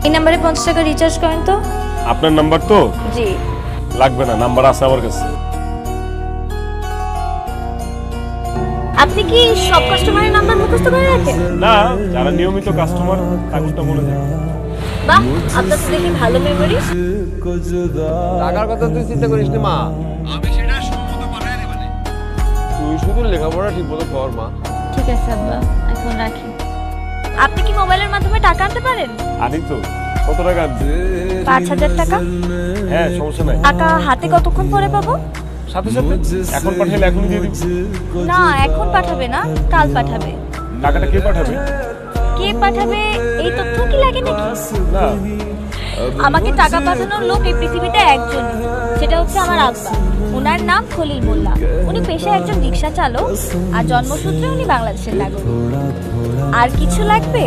এই নাম্বারে 50 টাকা রিচার্জ করেন তো। আপনার নাম্বার তো? জি। লাগবে না, নাম্বার আছে আমার কাছে। আপনি কি সব কাস্টমারের নাম্বার মুখস্থ করে রাখেন? না, যারা নিয়মিত কাস্টমার তাদেরটা মনে থাকে। বাহ, আপনার তো দেখি ভালো মেমোরি। টাকার কথা তুই চিন্তা করিস না মা, আমি সেটা সম্মত বানায় দেব। তুই শুধু লেখাপড়া ঠিক মতো কর মা। ঠিক আছে আব্বা, এখন রাখি। আপনি কি মোবাইলের মাধ্যমে টাকা আনতে পারেন? আনি তো। কত টাকা? 5000 টাকা। হ্যাঁ, সমস্যা নাই। টাকা হাতে কতক্ষণ পরে পাবো? সাথে সাথে এখন পাঠাইলে এখনই দিয়ে দিব। না, এখন পাঠাবে না, কাল পাঠাবে। টাকাটা কে পাঠাবে? কে পাঠাবে এই তথ্য কি লাগে নাকি? না, আমাকে টাকা পাঠানোর লোক এই পৃথিবীতে একজন, সেটা হচ্ছে আমার আব্বা। ওনার নাম খলিল মোল্লা। উনি পেশায় একজন রিক্সা চালক আর জন্মসূত্রে উনি বাংলাদেশের নাগরিক। আর কিছু লাগবে?